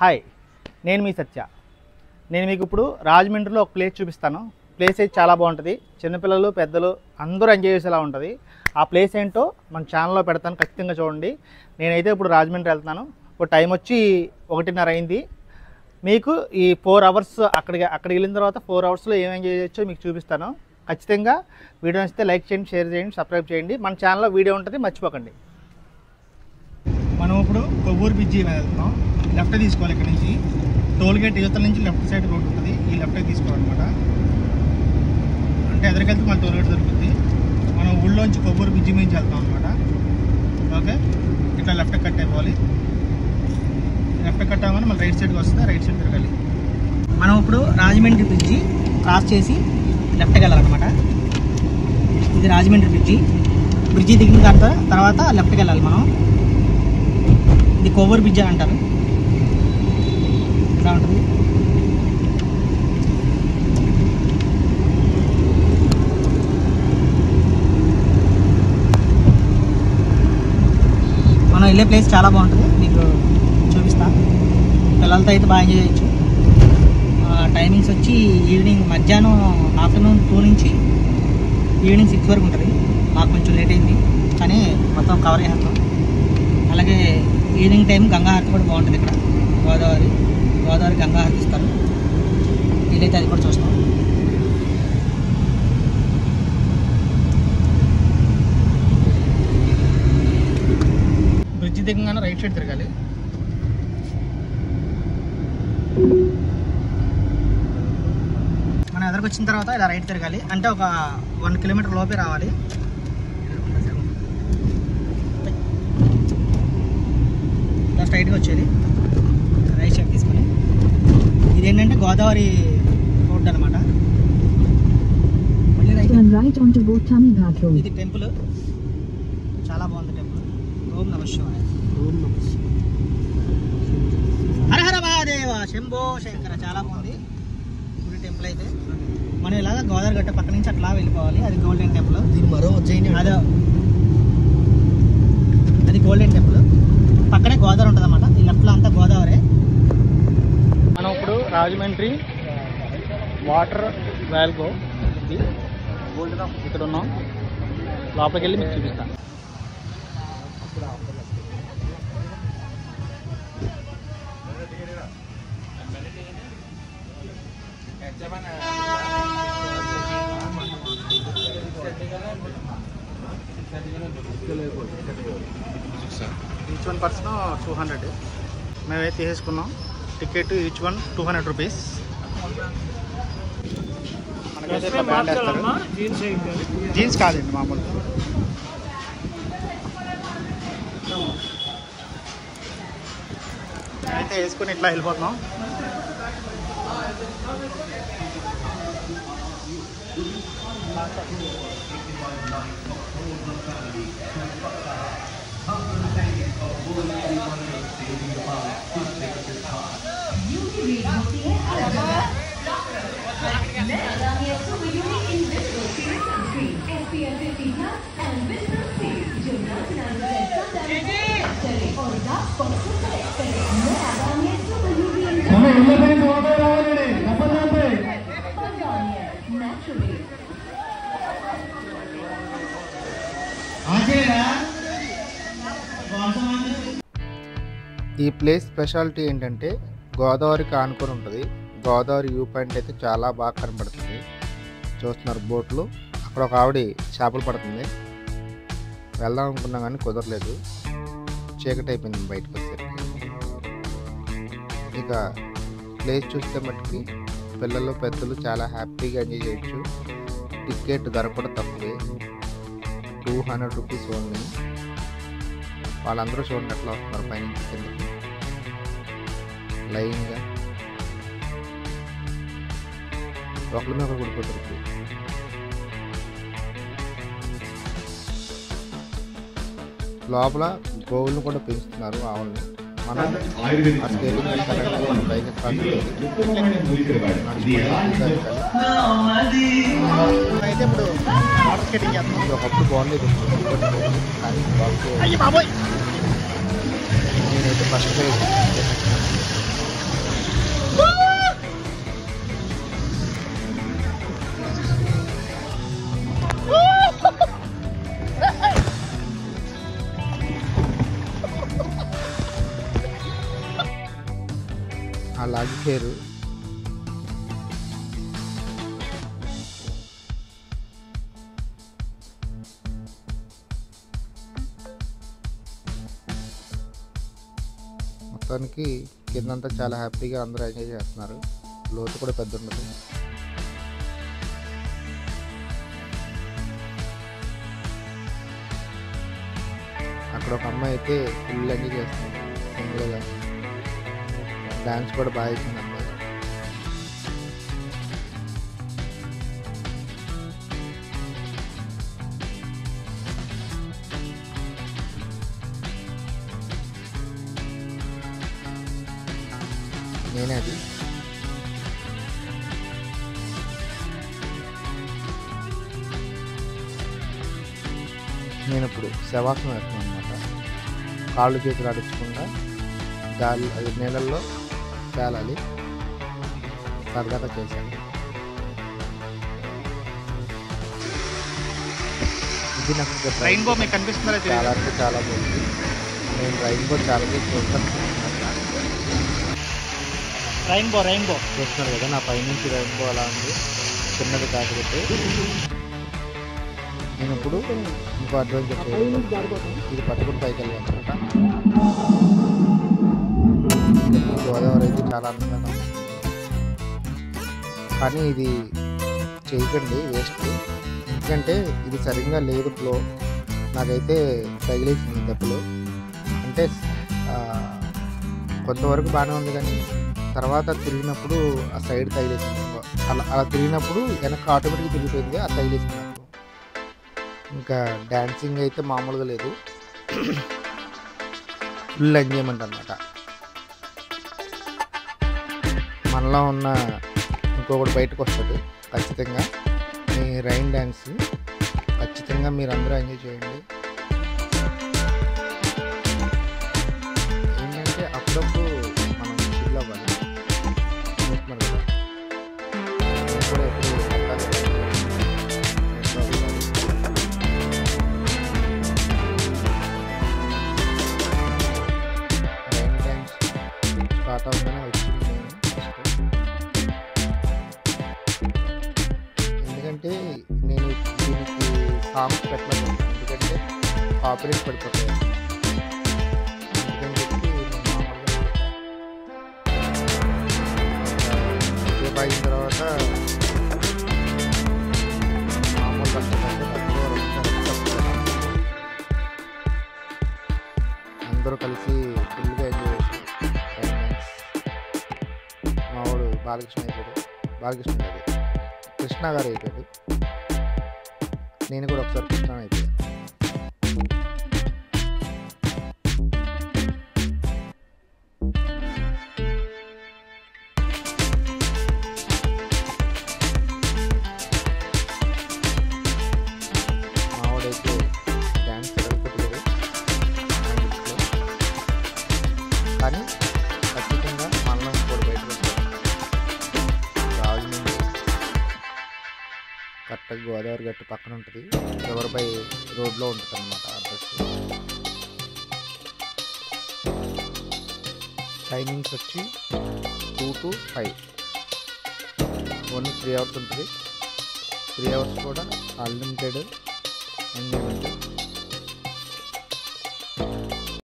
Hi, నేను మీ సత్య. నేను మీకు ఇప్పుడు రాజమండ్రిలో ఒక ప్లేస్ చూపిస్తాను. ప్లేస్ అయితే చాలా బాగుంటుంది. చిన్నపిల్లలు పెద్దలు అందరూ ఎంజాయ్ చేసేలా ఉంటుంది. ఆ ప్లేస్ ఏంటో మన ఛానల్లో పెడతాను, ఖచ్చితంగా చూడండి. నేనైతే ఇప్పుడు రాజమండ్రి వెళ్తున్నాను. ఇప్పుడు టైం వచ్చి 1:30 అయింది. మీకు ఈ 4 అవర్స్ అక్కడికి వెళ్ళిన తర్వాత 4 అవర్స్లో ఏం ఎంజాయ్ చేయొచ్చో మీకు చూపిస్తాను. ఖచ్చితంగా వీడియో నచ్చితే లైక్ చేయండి, షేర్ చేయండి, సబ్స్క్రైబ్ చేయండి. మన ఛానల్లో వీడియో ఉంటుంది, మర్చిపోకండి. మనం ఇప్పుడు కొవ్వూరు బ్రిడ్జి వెళ్తున్నాం. లెఫ్ట్ తీసుకోవాలి. ఇక్కడ నుంచి టోల్ గేట్ యువతల నుంచి లెఫ్ట్ సైడ్ రోడ్ ఉంటుంది. ఈ లెఫ్ట్ తీసుకోవాలన్నమాట. అంటే ఎదురుకెళ్తే మన టోల్ గేట్ దొరుకుతుంది. మనం ఊళ్ళోంచి కొవ్వూరు బ్రిడ్జి నుంచి వెళ్తాం అనమాట. ఓకే, ఇట్లా లెఫ్ట్ కట్ అయిపోవాలి. లెఫ్ట్ కట్ అవ్వగానే మన రైట్ సైడ్కి వస్తుంది. రైట్ సైడ్ తిరగాలి. మనం ఇప్పుడు రాజమండ్రి బ్రిడ్జి క్రాస్ చేసి లెఫ్ట్కి వెళ్ళాలన్నమాట. ఇది రాజమండ్రి బ్రిడ్జి దిగిన తర్వాత లెఫ్ట్కి వెళ్ళాలి మనం. ఇది కొవ్వూరు బ్రిడ్జ్ అని అంటారు. ఇలా ఉంటుంది. మనం వెళ్ళే ప్లేస్ చాలా బాగుంటుంది, మీకు చూపిస్తా. పిల్లలతో అయితే బాగా ఎంజాయ్ చేయొచ్చు. టైమింగ్స్ వచ్చి ఈవినింగ్ మధ్యాహ్నం ఆఫ్టర్నూన్ 2 నుంచి ఈవినింగ్ 6 వరకు ఉంటుంది. మాకు కొంచెం లేట్ అయింది కానీ మొత్తం కవర్ చేస్తాం. అలాగే ఈవినింగ్ టైం గంగాహారతి కూడా బాగుంటుంది. ఇక్కడ గోదావరి గంగాహారతి ఇస్తారు. వీలైతే అది కూడా చూస్తాం. బ్రిడ్జి దిగగానే రైట్ సైడ్ తిరగాలి. మనం ఎదురుకు వచ్చిన తర్వాత ఇలా రైట్ తిరగాలి. అంటే ఒక 1 కిలోమీటర్ లోపే రావాలి. ఇలా స్ట్రైట్గా వచ్చేది, రైట్ సైడ్ తీసుకొని. ఇదేంటంటే గోదావరి రోడ్ అనమాట. ఇది టెంపుల్ చాలా బాగుంది. టెంపుల్ ఓం నమః శివాయ. హర హర మహాదేవ శంభో శంకర. చాలా బాగుంది గుడి టెంపుల్ అయితే. మనం ఇలాగ గోదావరి గట్ట పక్క నుంచి అట్లా వెళ్ళిపోవాలి. అది గోల్డెన్ టెంపుల్. అది గోల్డెన్ టెంపుల్. పక్కనే గోదావరి ఉంటుంది అన్నమాట. ఈ లెఫ్ట్లో అంతా గోదావరి. మనం ఇప్పుడు రాజమండ్రి వాటర్ వ్యాల్గో ఇక్కడ ఉన్నాం. లోపలికి వెళ్ళి మీకు చూపిస్తాను. Each 1 person 200. మేమైతే తీసేసుకున్నాం టికెట్. Each 1 200 rupees. మనకైతే ఇట్లా బ్యాండ్ వేస్తారు. జీన్స్ కాదండి, మామూలు. అయితే వేసుకుని ఇట్లా వెళ్ళిపోతున్నాం. ఈ ప్లేస్ స్పెషాలిటీ ఏంటంటే గోదావరికి ఆనుకొని ఉంటుంది. గోదావరి వ్యూ పాయింట్ అయితే చాలా బాగా కనబడుతుంది. చూస్తున్నారు బోట్లు. అక్కడ ఒక ఆవిడ చేపలు పడుతుంది. వెళ్దాం అనుకున్నా కానీ కుదరలేదు, చీకటి అయిపోయింది బయటకు వచ్చేసరికి. ఇక ప్లేస్ చూస్తే మట్టుకి పిల్లలు పెద్దలు చాలా హ్యాపీగా ఎంజాయ్ చేయొచ్చు. టికెట్ ధర కూడా తక్కువే, 200 రూపీస్ ఓన్లీ. వాళ్ళందరూ చూడండి ఎట్లా వస్తున్నారు పైనుంచి కిందకి లైన్గా. ఒకరి మీద కూడిపోతారు. లోపల గోవులను కూడా పెంచుతున్నారు, ఆవుల్ని. మనం ఆ స్టేషన్ బైక్ అయితే ఇప్పుడు వాటర్ స్కేటింగ్ చేస్తున్నాం. ఒకప్పుడు బాగుండేది కానీ నేనైతే ఫస్ట్ హెయిర్. మొత్తానికి కిందంతా చాలా హ్యాపీగా అందరూ ఎంజాయ్ చేస్తున్నారు. లోతు కూడా పెద్ద ఉండదు. అక్కడ ఒక అమ్మాయి అయితే ఫుల్ ఎంజాయ్ చేస్తుంది. సింగిల్గా డాన్స్ కూడా బాగా ఇచ్చింది అమ్మాయి. నేనే అది. నేను ఇప్పుడు శవాసనం వేస్తున్నాను అనమాట. కాళ్ళు చేతులు ఆడించకుండా గాలి అది నీళ్ళల్లో తేలాలి. సరదాగా చేశాను. ఇది నాకు రెయిన్బో మీకు కనిపిస్తుందా? చాలా అంటే చాలా బాగుంది. నేను రెయిన్బో చాలా చూస్తాను. రెయిన్బో చూస్తున్నారు కదా నా పైనుంచి రెయిన్బో అలా ఉంది. చిన్నది కాకపోతే నేను ఇప్పుడు ఇంకో అడ్వెంచర్ చేయాలి. ఇది పట్టుకుని పైకి వెళ్ళాను అనమాట. గోదావరి అయితే చాలా అందంగా ఉంది. కానీ ఇది చేయకండి, వేస్ట్. ఎందుకంటే ఇది సరిగ్గా లేదు ఫ్లో. నాకైతే తగిలేసింది దెబ్బలు. అంటే కొంతవరకు బాగానే ఉంది, కానీ తర్వాత తిరిగినప్పుడు ఆ సైడ్ తగిలేసింది. అలా తిరిగినప్పుడు వెనక్కి ఆటోమేటిక్గా తిరిగిపోయింది. ఆ తగిలేసింది నాకు. ఇంకా డ్యాన్సింగ్ అయితే మామూలుగా లేదు. ఫుల్ ఎంజాయ్మెంట్ అనమాట. మనలో ఉన్న ఇంకొకటి బయటకు వస్తుంది ఖచ్చితంగా. మీ రైన్ డ్యాన్స్ ఖచ్చితంగా మీరు అందరూ ఎంజాయ్ చేయండి. ఏంటంటే అప్పుడప్పుడు మనం చిల్ అవ్వాలి. చూస్తున్నారు కదా, నేను కూడా ఎప్పుడు రైన్ డ్యాన్స్ స్టార్ట్ అవ్వగానే వచ్చింది నేను ఫస్ట్. ఎందుకంటే నేను దీనికి సాంగ్స్ పెట్టలేదు. ఎందుకంటే కాపీరైట్ పడిపోతాయి. అందుకని చెప్పి నేను మామూలుగా సేపు అయిన తర్వాత మామూలు కష్టపడి అందరూ కలిసి ఫుల్గా ఎంజాయ్ చేశారు. మావాడు బాలకృష్ణ అయిపోయాడు. బాలకృష్ణ గారు కృష్ణ గారు అయిపోయాడు. నేను కూడా ఒకసారి కృష్ణ అయిపోయాను. మావాడైతే డ్యాన్స్ జరుగుతుంది. కానీ ఖచ్చితంగా మనం కూడా బయటకు వస్తాం. రాజమండ్రి కరెక్ట్గా గోదావరి గట్టు పక్కన ఉంటుంది. రివర్ బై రోడ్లో ఉంటుంది అన్నమాట అడ్రస్. టైమింగ్స్ వచ్చి 2 to 5. ఓన్లీ 3 hours ఉంటుంది. 3 hours కూడా అన్లిమిటెడ్ ఎంజాయ్మెంట్.